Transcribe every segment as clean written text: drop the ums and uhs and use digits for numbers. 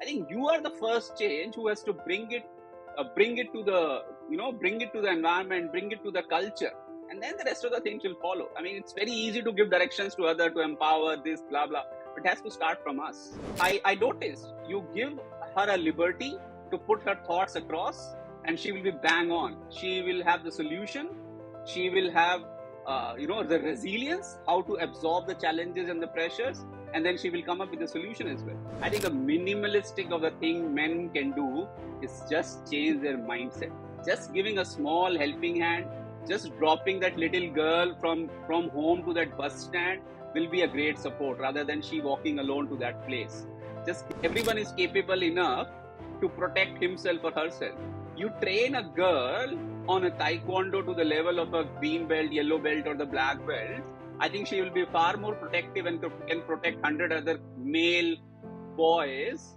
I think you are the first change who has to bring it to the, bring it to the environment, bring it to the culture, and then the rest of the things will follow. I mean, it's very easy to give directions to other, to empower this, blah blah, but it has to start from us. I noticed you give her a liberty to put her thoughts across, and she will be bang on. She will have the solution. She will have the resilience, how to absorb the challenges and the pressures, and then she will come up with a solution as well. I think the minimalistic of the thing men can do is just change their mindset. Just giving a small helping hand, just dropping that little girl from home to that bus stand will be a great support, rather than she walking alone to that place. Just everyone is capable enough to protect himself or herself. You train a girl on a taekwondo to the level of a green belt, yellow belt, or the black belt, I think she will be far more protective and can protect 100 other male boys,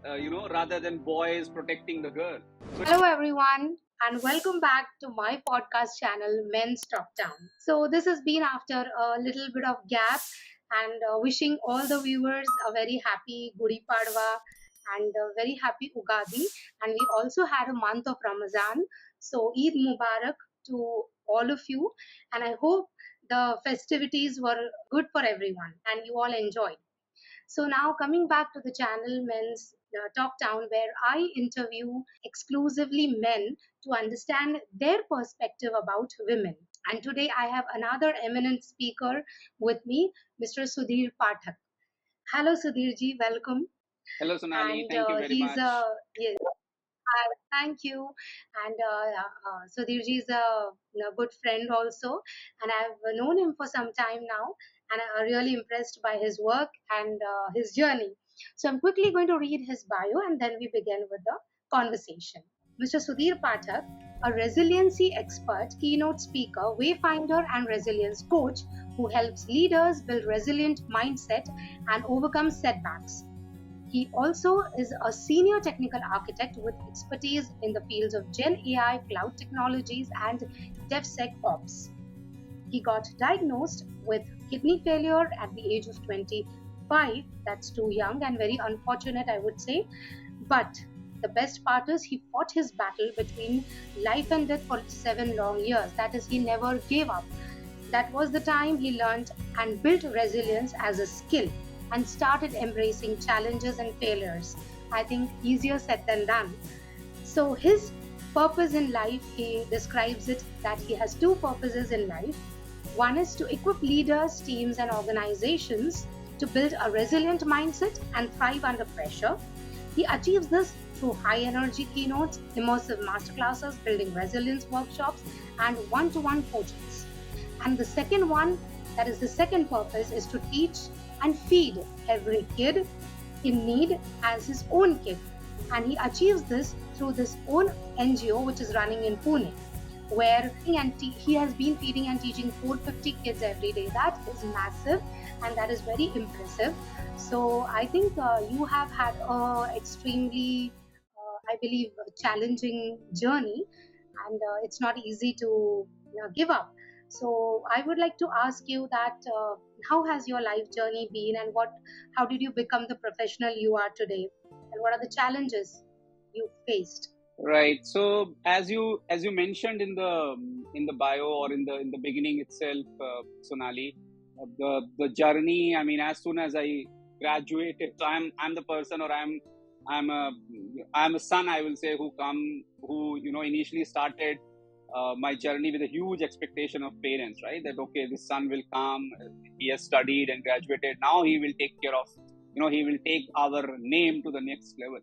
rather than boys protecting the girl. Hello, everyone, and welcome back to my podcast channel, Men's Talk Town. So, this has been after a little bit of gap, and wishing all the viewers a very happy Gudi Padwa and a very happy Ugadi. And we also had a month of Ramadan. So, Eid Mubarak to all of you, and I hope the festivities were good for everyone and you all enjoyed. So now coming back to the channel Men's Talk Town, where I interview exclusively men to understand their perspective about women. And today I have another eminent speaker with me, Mr. Sudhir Pathak. Hello, Sudhir ji, welcome. Hello, Sonali. And Thank you very he's much. yes, thank you. And Sudhir ji is a good friend also, and I've known him for some time now, and I'm really impressed by his work and his journey. So I'm quickly going to read his bio, and then we begin with the conversation. Mr. Sudhir Pathak, a resiliency expert, keynote speaker, wayfinder, and resilience coach who helps leaders build resilient mindset and overcome setbacks. He also is a senior technical architect with expertise in the fields of Gen AI, cloud technologies, and DevSecOps. He got diagnosed with kidney failure at the age of 25. That's too young and very unfortunate, I would say. But the best part is he fought his battle between life and death for 7 long years. That is, he never gave up. That was the time he learned and built resilience as a skill and started embracing challenges and failures. I think easier said than done. So, his purpose in life, he describes it that he has two purposes in life. One is to equip leaders, teams, and organizations to build a resilient mindset and thrive under pressure. He achieves this through high energy keynotes, immersive masterclasses, building resilience workshops, and one to one coachings. And the second one, that is the second purpose, is to teach and feed every kid in need as his own kid. And he achieves this through this own NGO which is running in Pune, where he has been feeding and teaching 450 kids every day. That is massive and that is very impressive. So I think you have had a extremely, I believe, challenging journey, and it's not easy to give up. So I would like to ask you that how has your life journey been, and how did you become the professional you are today, and what are the challenges you faced? Right. So as you mentioned in the bio, or in the beginning itself, Sonali, the journey. I mean, as soon as I graduated, so I'm the person, or I'm a son, I will say, who initially started my journey with a huge expectation of parents, right? That okay, this son will come, he has studied and graduated. Now he will take care of, he will take our name to the next level.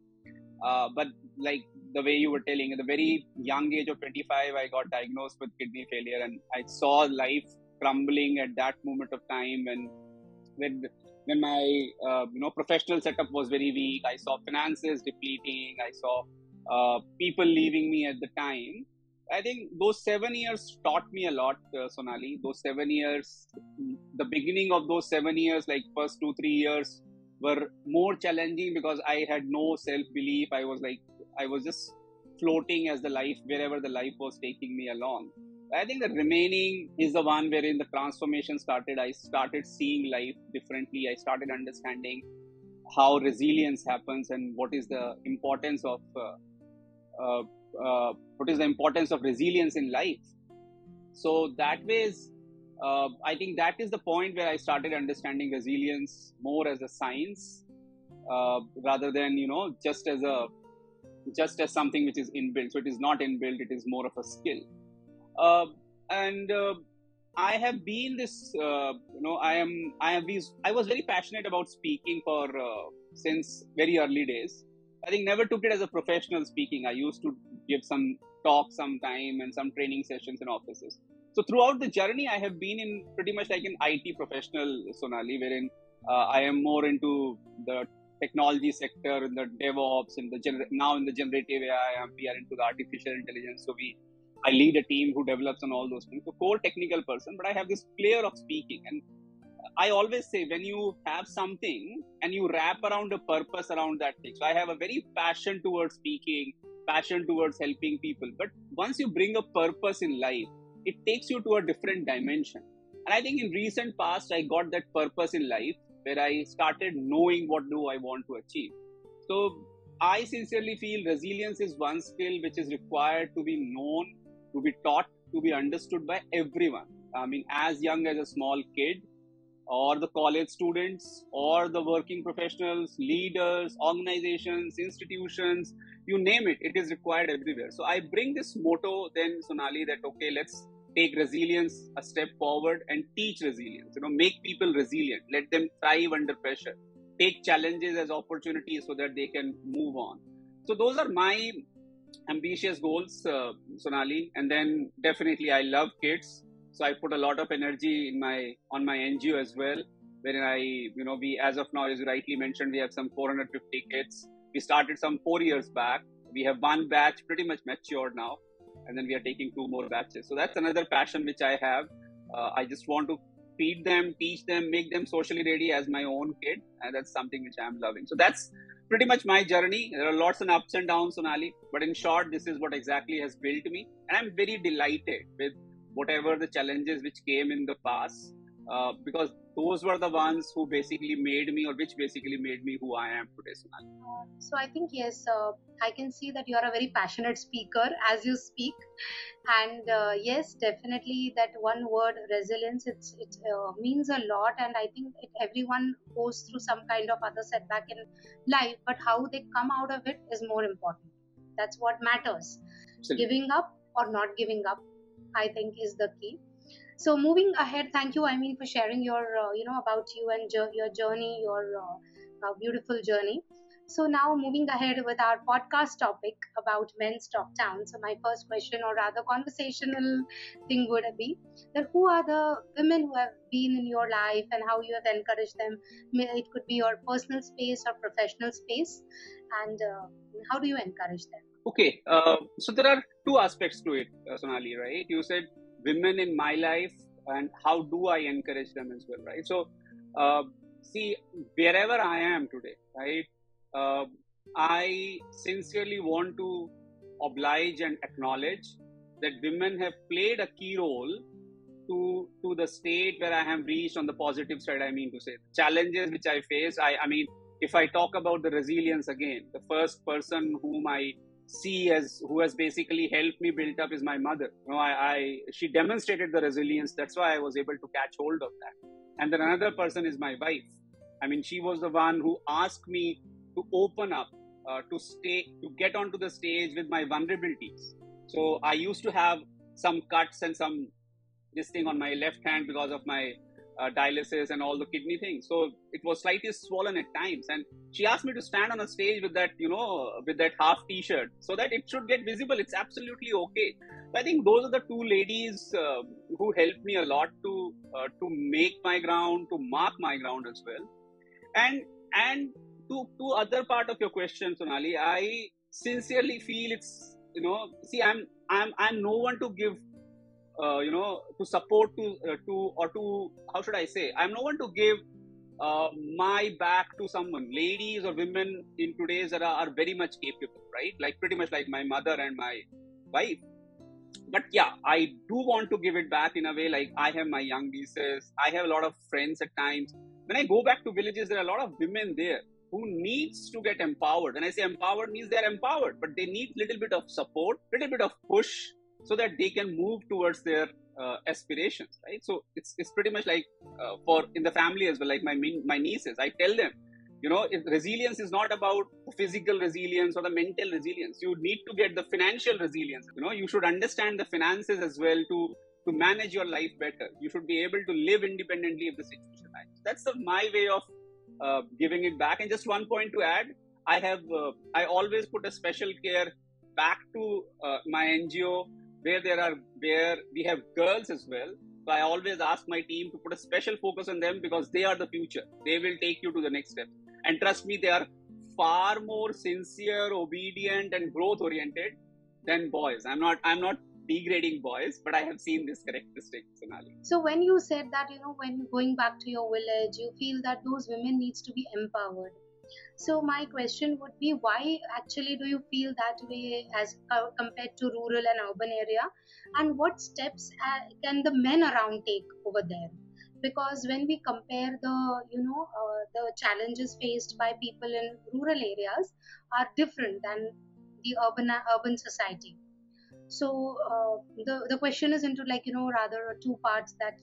But like the way you were telling, at the very young age of 25, I got diagnosed with kidney failure, and I saw life crumbling at that moment of time. And when my professional setup was very weak, I saw finances depleting, I saw people leaving me at the time. I think those 7 years taught me a lot, Sonali. Those 7 years, the beginning of those 7 years, like first 2-3 years, were more challenging because I had no self-belief. I was just floating as the life, wherever the life was taking me along. I think the remaining is the one wherein the transformation started. I started seeing life differently. I started understanding how resilience happens and what is the importance of uh, resilience in life. So that ways, I think that is the point where I started understanding resilience more as a science, rather than just as something which is inbuilt. So it is not inbuilt; it is more of a skill. Uh, and I have been this. I am. I have these. I was very passionate about speaking for since very early days. I think never took it as a professional speaking. I used to give some talk sometime and some training sessions in offices. So throughout the journey, I have been in pretty much like an IT professional, Sonali, wherein I am more into the technology sector, in the DevOps, in the now in the generative AI. We are into the artificial intelligence. So I lead a team who develops on all those things. So core technical person, but I have this flair of speaking. And I always say, when you have something and you wrap around a purpose around that thing. So I have a very passion towards speaking, passion towards helping people. But once you bring a purpose in life, it takes you to a different dimension. And I think in recent past, I got that purpose in life where I started knowing what do I want to achieve. So I sincerely feel resilience is one skill which is required to be known, to be taught, to be understood by everyone. I mean, as young as a small kid, or the college students, or the working professionals, leaders, organizations, institutions, you name it, it is required everywhere. So I bring this motto then, Sonali, that okay, let's take resilience a step forward and teach resilience. Make people resilient, let them thrive under pressure, take challenges as opportunities so that they can move on. So those are my ambitious goals, Sonali. And then definitely I love kids. So I put a lot of energy on my NGO as well, wherein we, as of now, as you rightly mentioned, we have some 450 kids. We started some 4 years back. We have one batch pretty much matured now, and then we are taking 2 more batches. So that's another passion which I have. I just want to feed them, teach them, make them socially ready as my own kid, and that's something which I'm loving. So that's pretty much my journey. There are lots of ups and downs, Sonali, but in short, this is what exactly has built me, and I'm very delighted with whatever the challenges which came in the past, because those were the ones who basically made me, or which basically made me who I am today, Sonali. So I think yes, I can see that you are a very passionate speaker as you speak, and yes, definitely that one word resilience, it means a lot, and I think everyone goes through some kind of other setback in life, but how they come out of it is more important. That's what matters. Absolutely. Giving up or not giving up, I think, is the key. So moving ahead, thank you, I mean, for sharing your about you and your journey, your beautiful journey. So now moving ahead with our podcast topic about men's talk town. So my first question, or rather conversational thing, would be that who are the women who have been in your life and how you have encouraged them? It could be your personal space or professional space, and how do you encourage them? Okay, so there are two aspects to it, Sonali, right? You said women in my life, and how do I encourage them as well, right? So, see, wherever I am today, right, uh, I sincerely want to oblige and acknowledge that women have played a key role to the state where I have reached on the positive side. I mean to say, challenges which I face. I mean, if I talk about the resilience again, the first person whom I see as who has basically helped me build up is my mother. She demonstrated the resilience. That's why I was able to catch hold of that. And then another person is my wife. I mean, she was the one who asked me to open up, to get onto the stage with my vulnerabilities. So I used to have some cuts and some this thing on my left hand because of my dialysis and all the kidney things. So it was slightly swollen at times. And she asked me to stand on a stage with that, with that half t-shirt so that it should get visible. It's absolutely okay. So I think those are the two ladies who helped me a lot to make my ground, to mark my ground as well. And to other part of your question, Sonali, I sincerely feel it's, see, I'm no one to give to support to how should I say? I'm no one to give my back to someone. Ladies or women in today's era are very much capable, right? Like pretty much like my mother and my wife. But yeah, I do want to give it back in a way. Like I have my young nieces. I have a lot of friends at times. When I go back to villages, there are a lot of women there. who needs to get empowered. When I say empowered, means they're empowered, but they need little bit of support, little bit of push, so that they can move towards their aspirations, right? So it's pretty much like for in the family as well, like my nieces, I tell them, if resilience is not about physical resilience or the mental resilience. You need to get the financial resilience. You should understand the finances as well to manage your life better. You should be able to live independently if the situation arises. That's my way of giving it back. And just one point to add, I always put a special care back to my NGO where we have girls as well. So I always ask my team to put a special focus on them, because they are the future. They will take you to the next step. And trust me, they are far more sincere, obedient, and growth oriented than boys. I'm not degrading boys, but I have seen this characteristic, Sonali. So when you said that, when going back to your village, you feel that those women needs to be empowered. So my question would be, why actually do you feel that way as compared to rural and urban area, and what steps can the men around take over there? Because when we compare the challenges faced by people in rural areas are different than the urban society. So the question is into rather two parts, that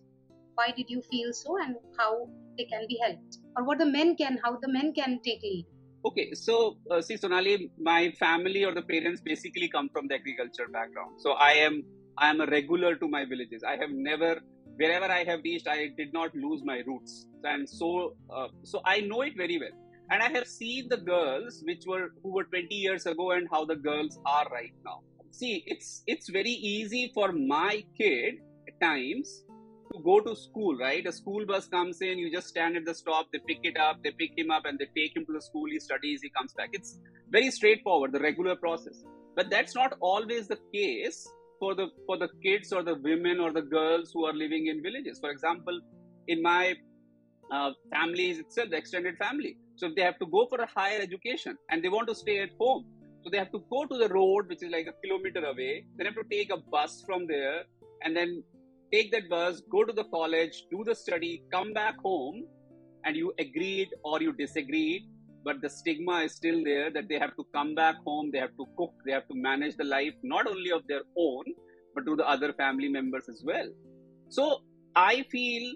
why did you feel so and how they can be helped, or how the men can take lead. Okay, so see, Sonali, my family or the parents basically come from the agriculture background. So I am a regular to my villages. I have never, wherever I have reached, I did not lose my roots, and so I know it very well. And I have seen the girls who were 20 years ago and how the girls are right now. See, it's very easy for my kid at times to go to school, right? A school bus comes in, you just stand at the stop, they pick him up, and they take him to the school, he studies, he comes back. It's very straightforward, the regular process. But that's not always the case for the kids or the women or the girls who are living in villages. For example, in my families itself, the extended family. So if they have to go for a higher education and they want to stay at home, so they have to go to the road, which is like a kilometer away. They have to take a bus from there and then take that bus, go to the college, do the study, come back home, and you agreed or you disagreed, but the stigma is still there that they have to come back home, they have to cook, they have to manage the life, not only of their own, but to the other family members as well. So I feel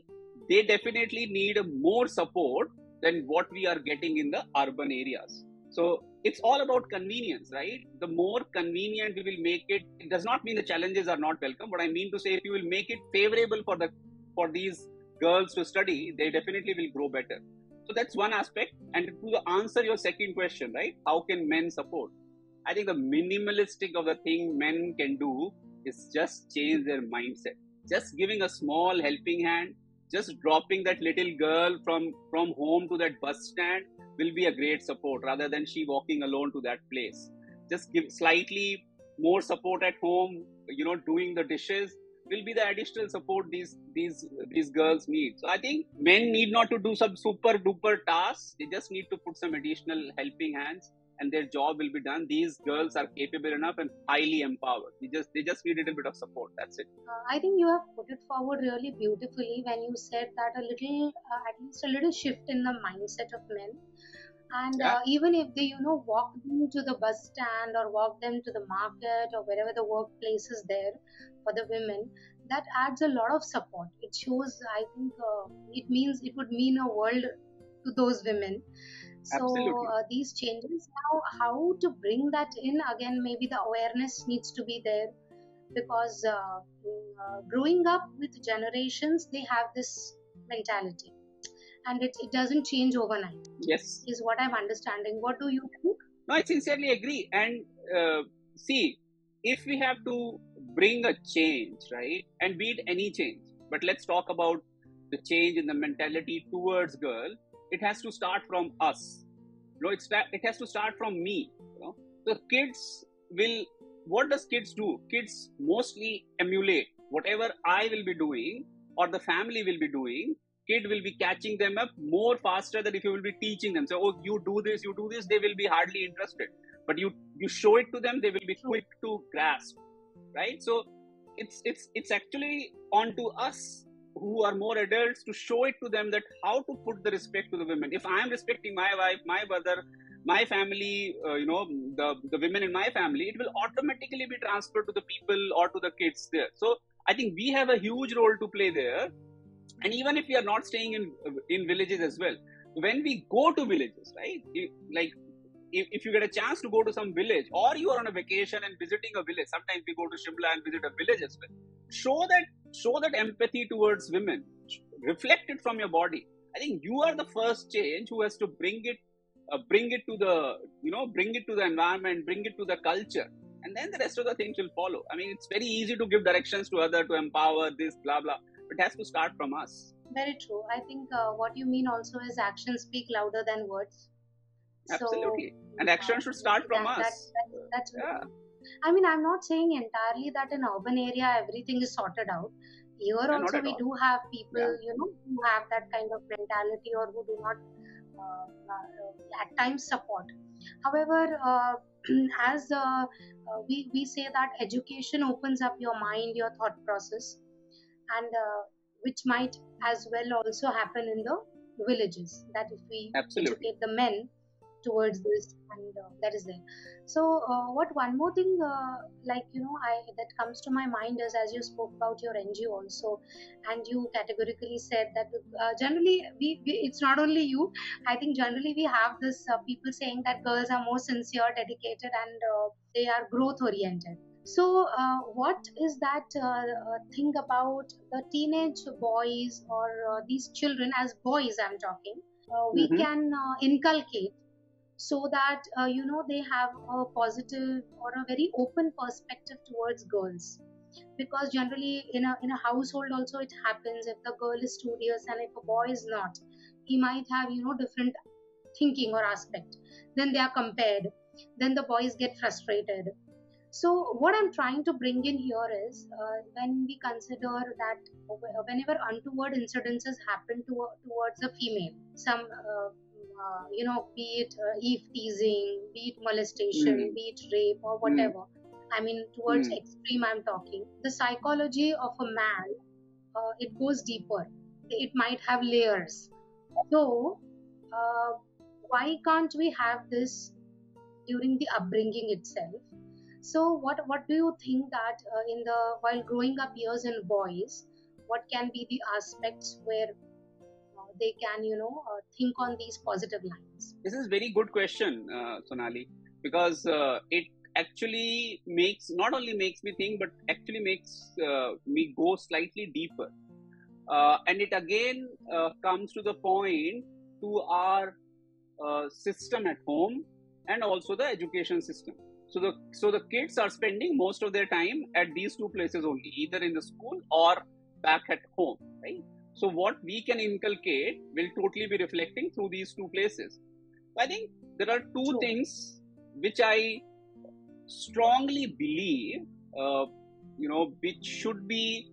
they definitely need more support than what we are getting in the urban areas. So it's all about convenience, right? The more convenient we will make it, it does not mean the challenges are not welcome. What I mean to say, if you will make it favorable for these girls to study, they definitely will grow better. So that's one aspect. And to answer your second question, right? How can men support? I think the minimalistic of the thing men can do is just change their mindset. Just giving a small helping hand, just dropping that little girl from home to that bus stand will be a great support, rather than she walking alone to that place. Just give slightly more support at home, doing the dishes will be the additional support these girls need. So I think men need not to do some super duper tasks. They just need to put some additional helping hands and their job will be done. These girls are capable enough and highly empowered. They just need a little bit of support. That's it. I think you have put it forward really beautifully when you said that at least a little shift in the mindset of men. And even if they, walk them to the bus stand or walk them to the market or wherever the workplace is there for the women, that adds a lot of support. It shows, I think, it would mean a world to those women. So these changes, how to bring that in again, maybe the awareness needs to be there, because growing up with generations, they have this mentality and it doesn't change overnight. Yes, is what I'm understanding. What do you think? No, I sincerely agree. And see, if we have to bring a change, right, and be it any change, but let's talk about the change in the mentality towards girl, it has to start from us. It has to start from me. The kids will. What does kids do? Kids mostly emulate whatever I will be doing or the family will be doing. Kid will be catching them up more faster than if you will be teaching them. So, you do this, they will be hardly interested. But you show it to them, they will be quick to grasp, right? So it's actually on to us who are more adults to show it to them that how to put the respect to the women. If I am respecting my wife, my brother, my family, the women in my family, it will automatically be transferred to the people or to the kids there. So I think we have a huge role to play there. And even if we are not staying in villages as well, when we go to villages, right? If you get a chance to go to some village, or you are on a vacation and visiting a village, sometimes we go to Shimla and visit a village as well. Show that empathy towards women. Reflect it from your body. I think you are the first change who has to bring it to the environment, bring it to the culture, and then the rest of the things will follow. I mean, it's very easy to give directions to others, to empower this, blah blah, but it has to start from us. Very true. I think what you mean also is actions speak louder than words. Absolutely. And action should start from us. That's yeah. I mean, I'm not saying entirely that in urban area everything is sorted out. Here also we do have people, who have that kind of mentality, or who do not at times support. However, as we say that education opens up your mind, your thought process, and which might as well also happen in the villages, that if we educate the men towards this, and that is there. So what one more thing that comes to my mind is, as you spoke about your NGO also, and you categorically said that generally we it's not only you, I think generally we have this people saying that girls are more sincere, dedicated, and they are growth oriented. So what is that thing about the teenage boys, or these children, as boys I'm talking, we can inculcate, so that they have a positive or a very open perspective towards girls? Because generally in a household also it happens, if the girl is studious and if a boy is not, he might have different thinking or aspect, then they are compared, then the boys get frustrated. So what I'm trying to bring in here is, when we consider that whenever untoward incidences happen towards a female, some be it eve teasing, be it molestation, be it rape, or whatever. I mean, towards extreme I'm talking. The psychology of a man, it goes deeper. It might have layers. So, why can't we have this during the upbringing itself? So, what do you think that while growing up years in boys, what can be the aspects where they can think on these positive lines? This is very good question, Sonali, because it actually not only makes me think, but actually makes me go slightly deeper, and it again comes to the point to our system at home, and also the education system. So the kids are spending most of their time at these two places only, either in the school or back at home, right? So what we can inculcate will totally be reflecting through these two places. I think there are two things which I strongly believe, which should be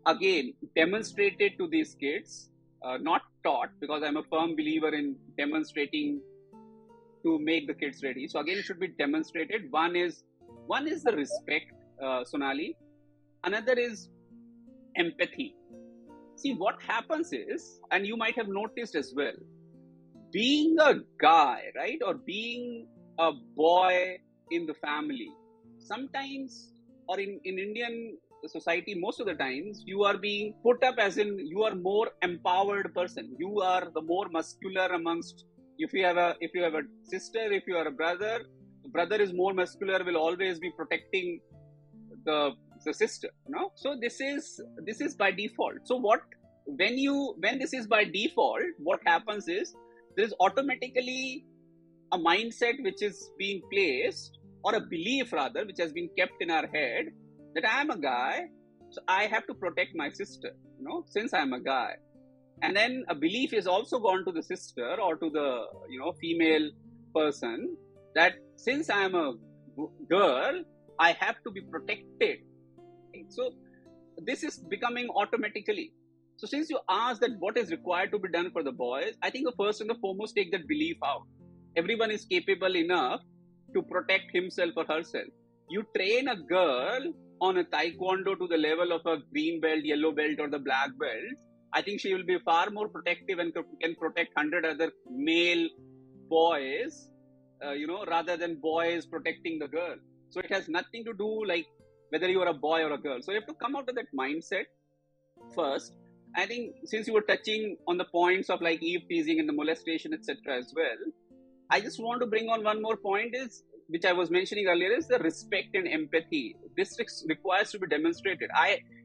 again demonstrated to these kids, not taught, because I'm a firm believer in demonstrating to make the kids ready. So again, it should be demonstrated. One is the respect, Sonali. Another is empathy. See, what happens is, and you might have noticed as well, being a guy, right, or being a boy in the family, sometimes, or in Indian society, most of the times, you are being put up as in you are more empowered person. You are the more muscular amongst. If you have a sister, if you are a brother, the brother is more muscular, will always be protecting the sister. So this is by default. So when this is by default, what happens is there is automatically a mindset which is being placed, or a belief rather, which has been kept in our head, that I am a guy, so I have to protect my sister, since I am a guy. And then a belief is also gone to the sister or to the female person, that since I am a girl, I have to be protected. So this is becoming automatically. So since you asked that what is required to be done for the boys, I think the first and the foremost, take that belief out. Everyone is capable enough to protect himself or herself. You train a girl on a taekwondo to the level of a green belt, yellow belt, or the black belt, I think she will be far more protective and can protect 100 other male boys, rather than boys protecting the girl. So it has nothing to do like whether you are a boy or a girl. So you have to come out of that mindset first. I think since you were touching on the points of like eve teasing and the molestation, etc. as well, I just want to bring on one more point is, which I was mentioning earlier, is the respect and empathy. This requires to be demonstrated.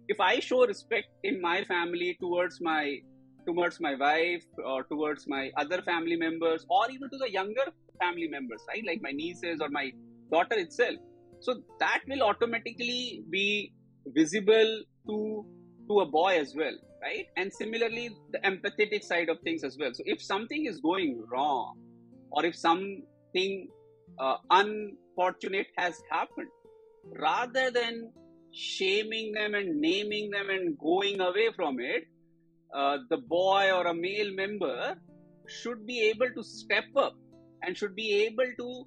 If I show respect in my family towards my wife or towards my other family members, or even to the younger family members, right, like my nieces or my daughter itself, so that will automatically be visible to a boy as well, right? And similarly, the empathetic side of things as well. So if something is going wrong, or if something unfortunate has happened, rather than shaming them and naming them and going away from it, the boy or a male member should be able to step up and should be able to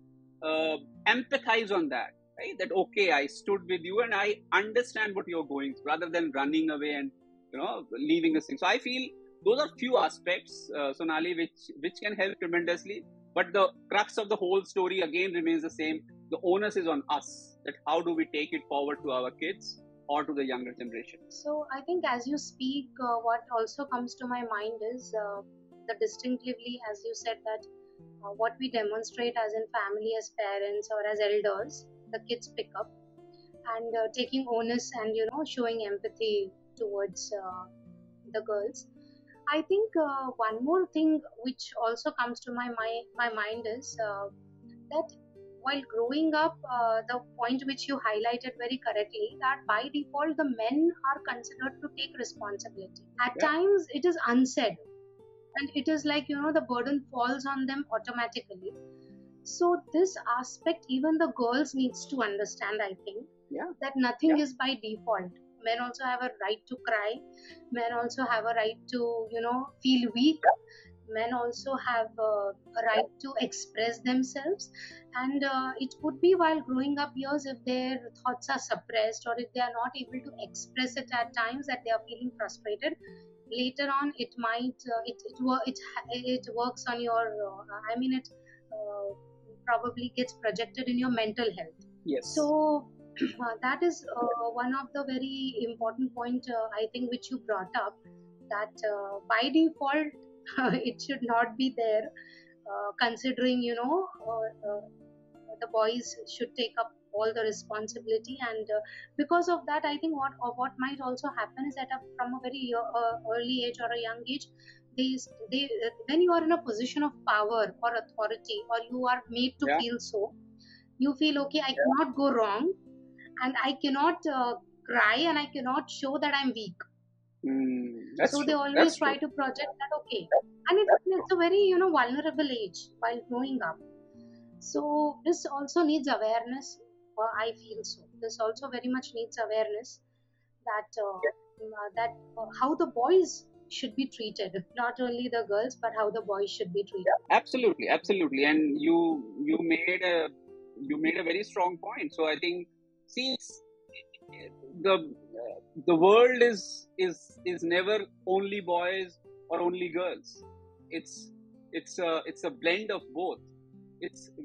empathize on that, right? That, okay, I stood with you and I understand what you're going through, rather than running away and leaving this thing. So I feel those are few aspects, Sonali, which can help tremendously. But the crux of the whole story again remains the same. The onus is on us, that how do we take it forward to our kids or to the younger generation. So I think as you speak, what also comes to my mind is the distinctively, as you said, that what we demonstrate as in family, as parents or as elders, the kids pick up, and taking onus and showing empathy towards the girls. I think one more thing which also comes to my mind is that while growing up, the point which you highlighted very correctly, that by default the men are considered to take responsibility. At times it is unsaid, and it is like the burden falls on them automatically. So this aspect even the girls needs to understand, I think, that nothing is by default. Men also have a right to cry. Men also have a right to feel weak. Men also have a right to express themselves, and it could be while growing up years, if their thoughts are suppressed or if they are not able to express it at times, that they are feeling frustrated, later on it might it works on your it probably gets projected in your mental health. Yes. So that is one of the very important point, I think, which you brought up, that by default it should not be there, considering the boys should take up all the responsibility. And because of that, I think what might also happen is that from a very early age or a young age, they when you are in a position of power or authority, or you are made to feel so, you feel, okay, I cannot go wrong, and I cannot cry, and I cannot show that I'm weak. So they always try to project that, okay, and it's a very vulnerable age while growing up. So this also needs awareness. I feel so. This also very much needs awareness, that how the boys should be treated, not only the girls, but how the boys should be treated. Absolutely, and you made a very strong point. So I think, see, the world is never only boys or only girls. It's a blend of both.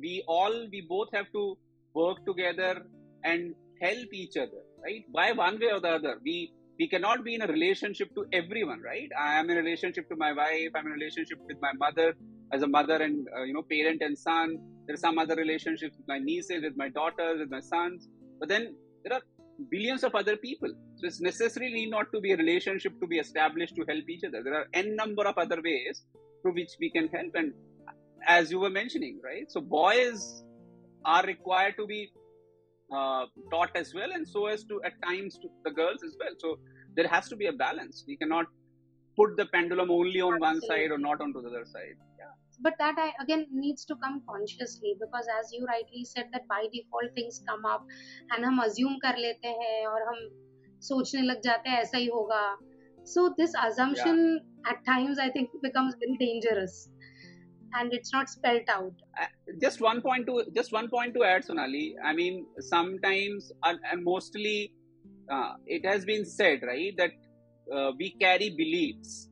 We both have to work together and help each other, right? By one way or the other, we cannot be in a relationship to everyone, right? I am in a relationship to my wife. I'm in a relationship with my mother, as a mother and parent and son. There are some other relationships with my nieces, with my daughters, with my sons. But then there are billions of other people. So it's necessarily not to be a relationship to be established to help each other. There are n number of other ways through which we can help. And as you were mentioning, right? So boys are required to be taught as well, and so as to at times to the girls as well. So there has to be a balance. We cannot put the pendulum only on one side or not onto the other side. But that again needs to come consciously, because as you rightly said, that by default things come up and हम assume कर लेते हैं और हम सोचने लग जाते हैं ऐसा ही होगा. So this assumption at times, I think, becomes very dangerous, and it's not spelled out. Just one point to add, Sonali. I mean, sometimes and mostly it has been said, right, that we carry beliefs,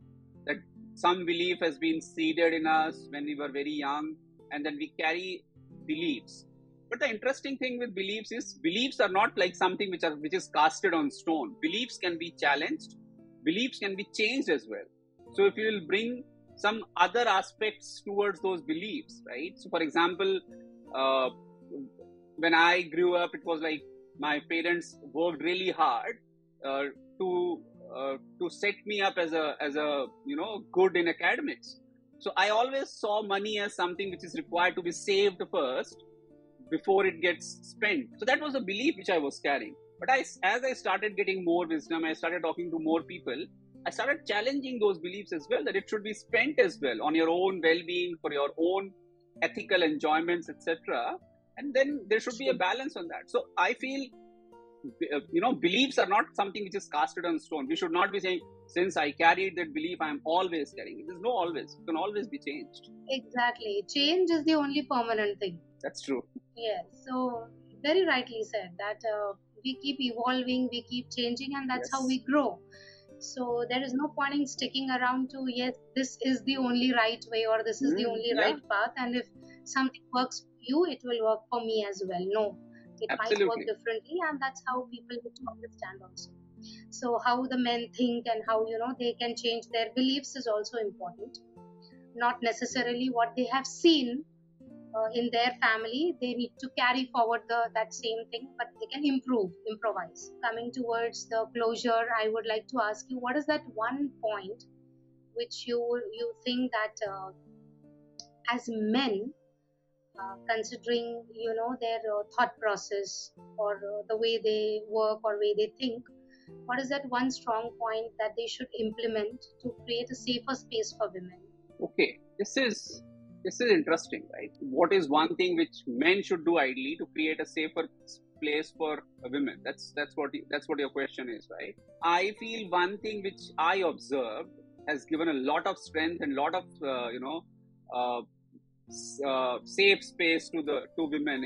that some belief has been seeded in us when we were very young, and then we carry beliefs. But the interesting thing with beliefs is beliefs are not like something which is casted on stone. Beliefs can be challenged, beliefs can be changed as well. So if you will bring some other aspects towards those beliefs, right? So for example, uh, when I grew up, it was like my parents worked really hard uh, to to set me up as a good in academics. So I always saw money as something which is required to be saved first before it gets spent. So that was a belief which I was carrying. But as I started getting more wisdom, I started talking to more people. I started challenging those beliefs as well, that it should be spent as well on your own well-being, for your own ethical enjoyments, etc. And then there should be a balance on that. So I feel, beliefs are not something which is casted on stone. We should not be saying, since I carried that belief, I am always carrying it. There's no always. It can always be changed. Exactly. Change is the only permanent thing. That's true. Yes. So very rightly said that we keep evolving, we keep changing, and that's how Yes. we grow. So there is no point in sticking around to, yes, this is the only right way or this is the only Yeah, right path, and if something works for you, it will work for me as well. No, it might work absolutely. differently, and that's how people need to understand also. So how the men think and how they can change their beliefs is also important. Not necessarily what they have seen in their family they need to carry forward that same thing, but they can improvise. Coming towards the closure, I would like to ask you, what is that one point which you think that as men, considering their thought process or the way they work or way they think, what is that one strong point that they should implement to create a safer space for women? Okay, this is interesting, right? What is one thing which men should do ideally to create a safer place for women? That's what your question is, right? I feel one thing which I observed has given a lot of strength and lot of uh, safe space to women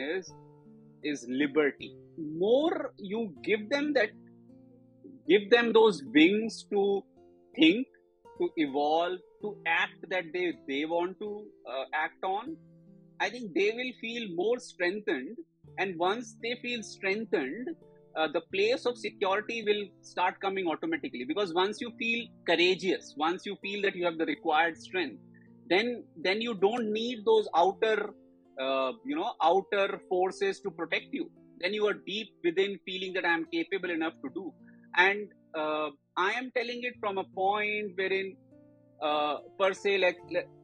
is liberty. More you give them those wings to think, to evolve, to act that they want to act on. I think they will feel more strengthened, and once they feel strengthened, the place of security will start coming automatically. Because once you feel courageous, once you feel that you have the required strength, then you don't need those outer forces to protect you. Then you are deep within feeling that I am capable enough to do. And I am telling it from a point wherein, per se, like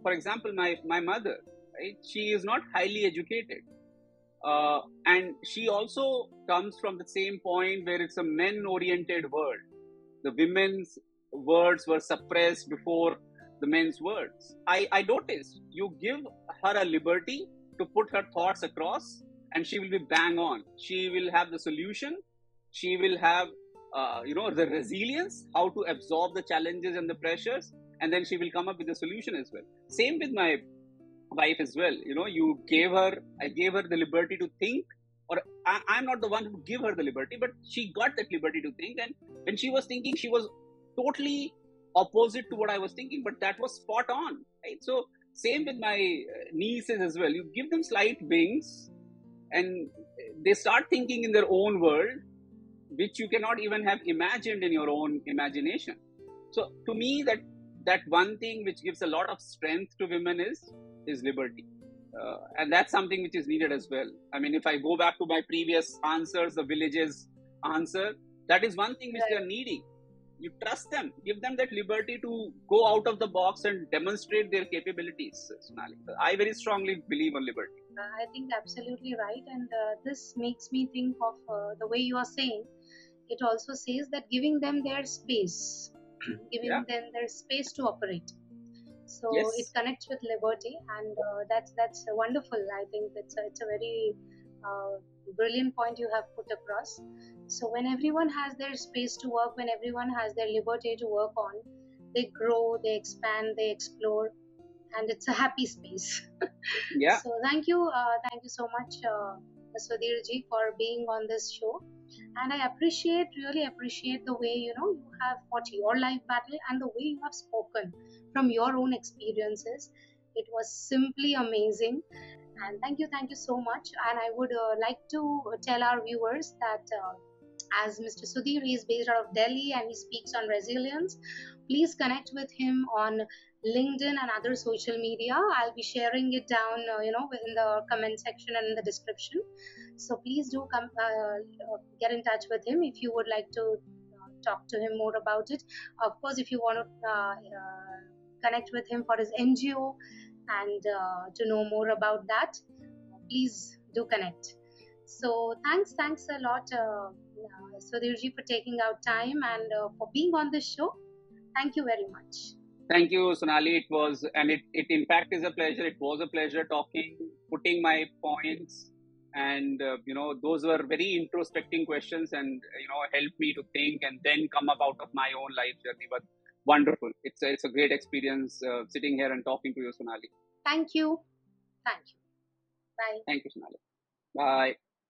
for example, my mother, right? She is not highly educated, and she also comes from the same point where it's a men-oriented world. The women's words were suppressed before the men's words. I noticed you give her a liberty to put her thoughts across, and she will be bang on. She will have the solution. She will have, the resilience, how to absorb the challenges and the pressures, and then she will come up with a solution as well. Same with my wife as well. I gave her the liberty to think, or I'm not the one who give her the liberty, but she got that liberty to think. And when she was thinking, she was totally opposite to what I was thinking, but that was spot on, right? So same with my nieces as well. You give them slight wings, and they start thinking in their own world, which you cannot even have imagined in your own imagination. So to me, that one thing which gives a lot of strength to women is liberty, and that's something which is needed as well. I mean, if I go back to my previous answers, the villages answer, that is one thing which they Right. are needing. You trust them, give them that liberty to go out of the box and demonstrate their capabilities, Sonali. I very strongly believe on liberty. I think absolutely right, and this makes me think of the way you are saying. It also says that giving them their space, Yeah. giving them their space to operate. So it Yes. connects with liberty, and that's wonderful. I think it's a very uh, brilliant point you have put across. So when everyone has their space to work, when everyone has their liberty to work on, they grow, they expand, they explore, and it's a happy space. Yeah. So thank you so much, Sudhir ji, for being on this show. And I really appreciate the way, you have fought your life battle and the way you have spoken from your own experiences. It was simply amazing. And thank you so much. And I would like to tell our viewers that as Mr. Sudhir is based out of Delhi and he speaks on resilience, please connect with him on LinkedIn and other social media. I'll be sharing it down, in the comment section and in the description. So please do come get in touch with him if you would like to talk to him more about it. Of course, if you want to connect with him for his NGO and to know more about that, please do connect. So thanks a lot, Sudhirji, for taking out time and for being on this show. Thank you very much. Thank you, Sonali. It was, and it in fact is a pleasure. It was a pleasure talking, putting my points, and those were very introspecting questions, and helped me to think and then come up out of my own life journey. But wonderful. It's a great experience sitting here and talking to you, Sonali. Thank you. Thank you. Bye. Thank you, Sonali. Bye.